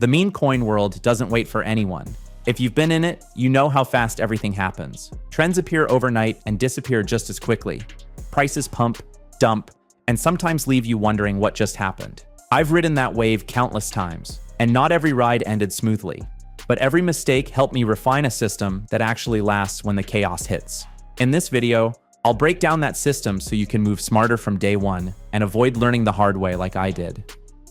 The meme coin world doesn't wait for anyone. If you've been in it, you know how fast everything happens. Trends appear overnight and disappear just as quickly. Prices pump, dump, and sometimes leave you wondering what just happened. I've ridden that wave countless times, and not every ride ended smoothly. But every mistake helped me refine a system that actually lasts when the chaos hits. In this video, I'll break down that system so you can move smarter from day one and avoid learning the hard way like I did.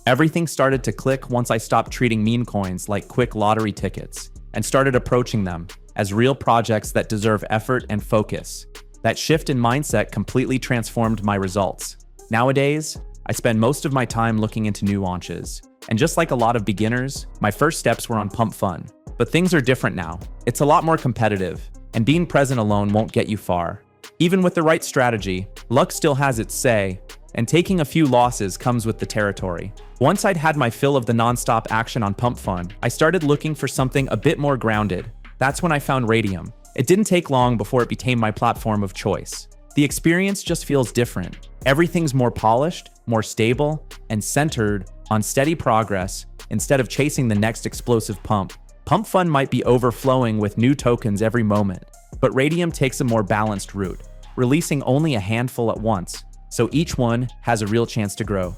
Everything started to click once I stopped treating meme coins like quick lottery tickets and started approaching them as real projects that deserve effort and focus. That shift in mindset completely transformed my results. Nowadays, I spend most of my time looking into new launches. And just like a lot of beginners, my first steps were on pump.fun. But things are different now. It's a lot more competitive, and being present alone won't get you far. Even with the right strategy, luck still has its say, and taking a few losses comes with the territory. Once I'd had my fill of the non-stop action on pump.fun, I started looking for something a bit more grounded. That's when I found Radium. It didn't take long before it became my platform of choice. The experience just feels different. Everything's more polished, more stable, and centered on steady progress instead of chasing the next explosive pump. Pump.fun might be overflowing with new tokens every moment, but Radium takes a more balanced route, releasing only a handful at once, so each one has a real chance to grow.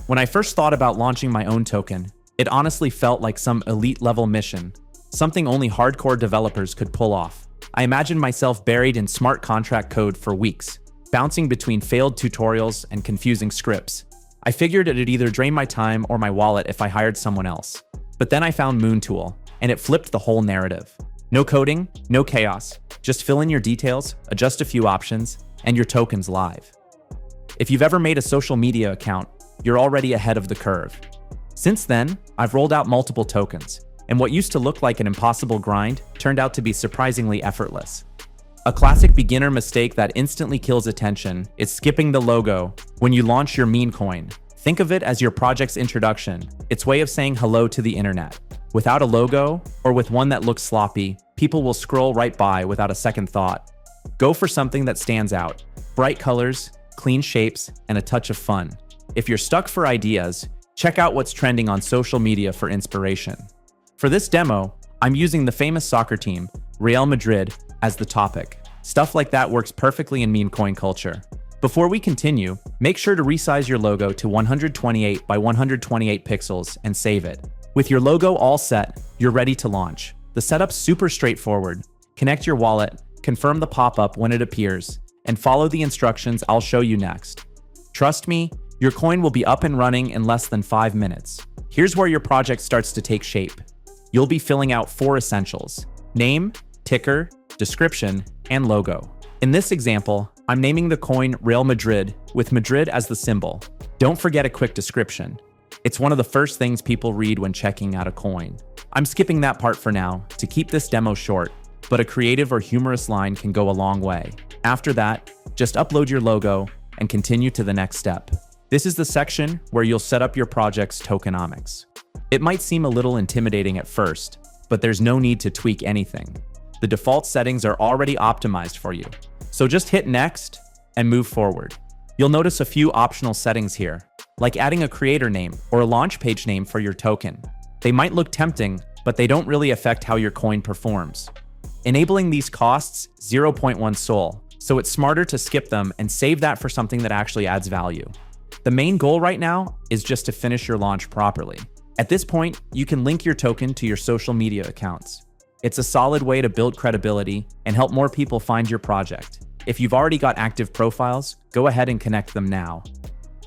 When I first thought about launching my own token, it honestly felt like some elite-level mission, something only hardcore developers could pull off. I imagined myself buried in smart contract code for weeks, bouncing between failed tutorials and confusing scripts. I figured it'd either drain my time or my wallet if I hired someone else. But then I found MOONTOOL, and it flipped the whole narrative. No coding, no chaos. Just fill in your details, adjust a few options, and your token's live. If you've ever made a social media account, you're already ahead of the curve. Since then, I've rolled out multiple tokens, and what used to look like an impossible grind turned out to be surprisingly effortless. A classic beginner mistake that instantly kills attention is skipping the logo when you launch your meme coin. Think of it as your project's introduction, its way of saying hello to the internet. Without a logo, or with one that looks sloppy, people will scroll right by without a second thought. Go for something that stands out. Bright colors, clean shapes, and a touch of fun. If you're stuck for ideas, check out what's trending on social media for inspiration. For this demo, I'm using the famous soccer team, Real Madrid, as the topic. Stuff like that works perfectly in meme coin culture. Before we continue, make sure to resize your logo to 128 by 128 pixels and save it. With your logo all set, you're ready to launch. The setup's super straightforward. Connect your wallet, confirm the pop-up when it appears, and follow the instructions I'll show you next. Trust me, your coin will be up and running in less than 5 minutes. Here's where your project starts to take shape. You'll be filling out 4 essentials: name, ticker, description, and logo. In this example, I'm naming the coin Real Madrid with Madrid as the symbol. Don't forget a quick description. It's one of the first things people read when checking out a coin. I'm skipping that part for now to keep this demo short, but a creative or humorous line can go a long way. After that, just upload your logo and continue to the next step. This is the section where you'll set up your project's tokenomics. It might seem a little intimidating at first, but there's no need to tweak anything. The default settings are already optimized for you. So just hit next and move forward. You'll notice a few optional settings here, like adding a creator name or a launch page name for your token. They might look tempting, but they don't really affect how your coin performs. Enabling these costs 0.1 Sol, so it's smarter to skip them and save that for something that actually adds value. The main goal right now is just to finish your launch properly. At this point, you can link your token to your social media accounts. It's a solid way to build credibility and help more people find your project. If you've already got active profiles, go ahead and connect them now.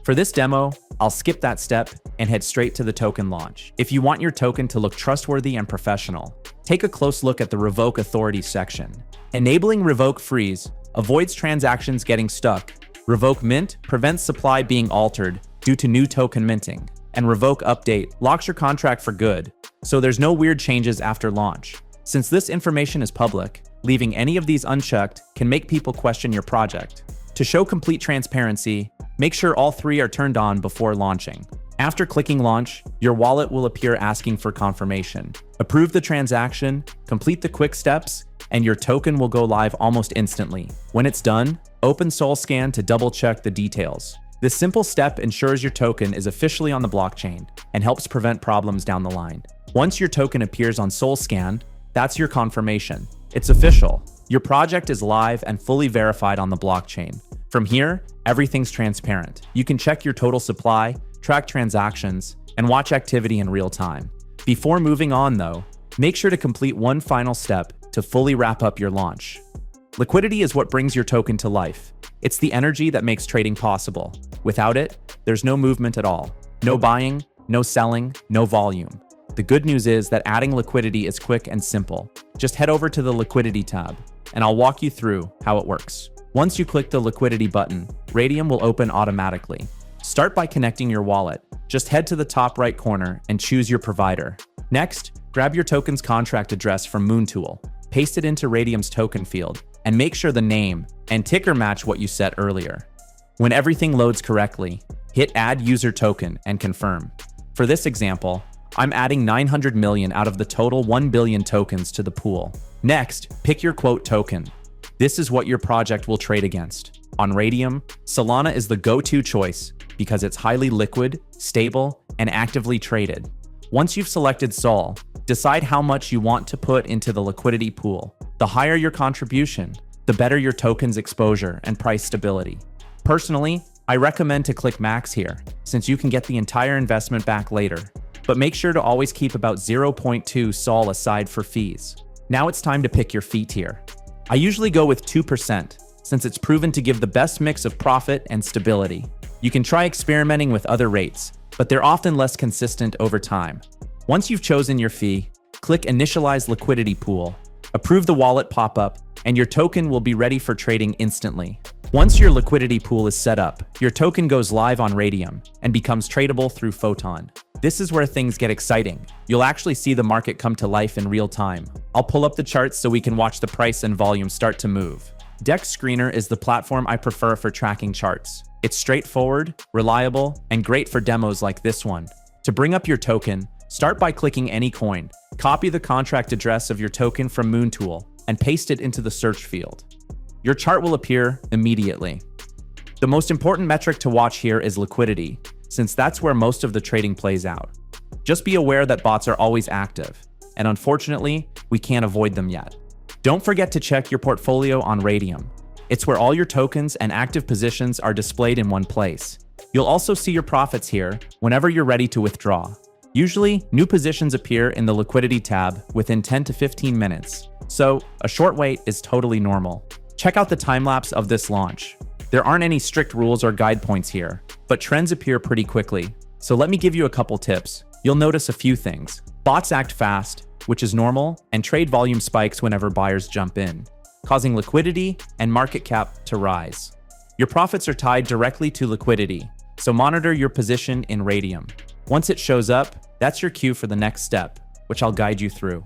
For this demo, I'll skip that step and head straight to the token launch. If you want your token to look trustworthy and professional, take a close look at the Revoke Authority section. Enabling Revoke Freeze avoids transactions getting stuck. Revoke Mint prevents supply being altered due to new token minting. And Revoke Update locks your contract for good, so there's no weird changes after launch. Since this information is public, leaving any of these unchecked can make people question your project. To show complete transparency, make sure all 3 are turned on before launching. After clicking launch, your wallet will appear asking for confirmation. Approve the transaction, complete the quick steps, and your token will go live almost instantly. When it's done, open SolScan to double check the details. This simple step ensures your token is officially on the blockchain and helps prevent problems down the line. Once your token appears on SolScan, that's your confirmation. It's official. Your project is live and fully verified on the blockchain. From here, everything's transparent. You can check your total supply, track transactions, and watch activity in real time. Before moving on though, make sure to complete one final step to fully wrap up your launch. Liquidity is what brings your token to life. It's the energy that makes trading possible. Without it, there's no movement at all. No buying, no selling, no volume. The good news is that adding liquidity is quick and simple. Just head over to the Liquidity tab, and I'll walk you through how it works. Once you click the Liquidity button, Raydium will open automatically. Start by connecting your wallet. Just head to the top right corner and choose your provider. Next, grab your token's contract address from MOONTOOL, paste it into Raydium's token field, and make sure the name and ticker match what you set earlier. When everything loads correctly, hit Add User Token and confirm. For this example, I'm adding 900 million out of the total 1 billion tokens to the pool. Next, pick your quote token. This is what your project will trade against. On Raydium, Solana is the go-to choice because it's highly liquid, stable, and actively traded. Once you've selected Sol, decide how much you want to put into the liquidity pool. The higher your contribution, the better your token's exposure and price stability. Personally, I recommend to click max here, since you can get the entire investment back later. But make sure to always keep about 0.2 Sol aside for fees. Now it's time to pick your fee tier. I usually go with 2%, since it's proven to give the best mix of profit and stability. You can try experimenting with other rates, but they're often less consistent over time. Once you've chosen your fee, click Initialize Liquidity Pool, approve the wallet pop-up, and your token will be ready for trading instantly. Once your liquidity pool is set up, your token goes live on Raydium and becomes tradable through Photon. This is where things get exciting. You'll actually see the market come to life in real time. I'll pull up the charts so we can watch the price and volume start to move. Dex Screener is the platform I prefer for tracking charts. It's straightforward, reliable, and great for demos like this one. To bring up your token, start by clicking any coin, copy the contract address of your token from MOONTOOL, and paste it into the search field. Your chart will appear immediately. The most important metric to watch here is liquidity, since that's where most of the trading plays out. Just be aware that bots are always active, and unfortunately, we can't avoid them yet. Don't forget to check your portfolio on Raydium. It's where all your tokens and active positions are displayed in one place. You'll also see your profits here whenever you're ready to withdraw. Usually, new positions appear in the Liquidity tab within 10 to 15 minutes, so a short wait is totally normal. Check out the time-lapse of this launch. There aren't any strict rules or guide points here, but trends appear pretty quickly. So let me give you a couple tips. You'll notice a few things. Bots act fast, which is normal, and trade volume spikes whenever buyers jump in, causing liquidity and market cap to rise. Your profits are tied directly to liquidity, so monitor your position in Raydium. Once it shows up, that's your cue for the next step, which I'll guide you through.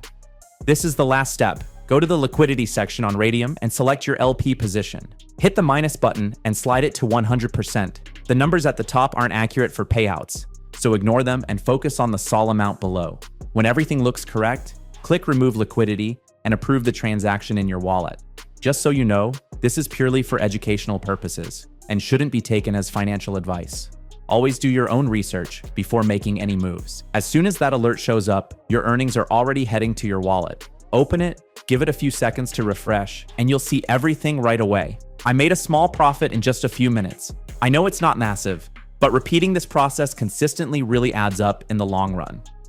This is the last step. Go to the liquidity section on Raydium and select your LP position. Hit the minus button and slide it to 100%. The numbers at the top aren't accurate for payouts, so ignore them and focus on the Sol amount below. When everything looks correct, click Remove Liquidity and approve the transaction in your wallet. Just so you know, this is purely for educational purposes and shouldn't be taken as financial advice. Always do your own research before making any moves. As soon as that alert shows up, your earnings are already heading to your wallet. Open it, give it a few seconds to refresh, and you'll see everything right away. I made a small profit in just a few minutes. I know it's not massive, but repeating this process consistently really adds up in the long run.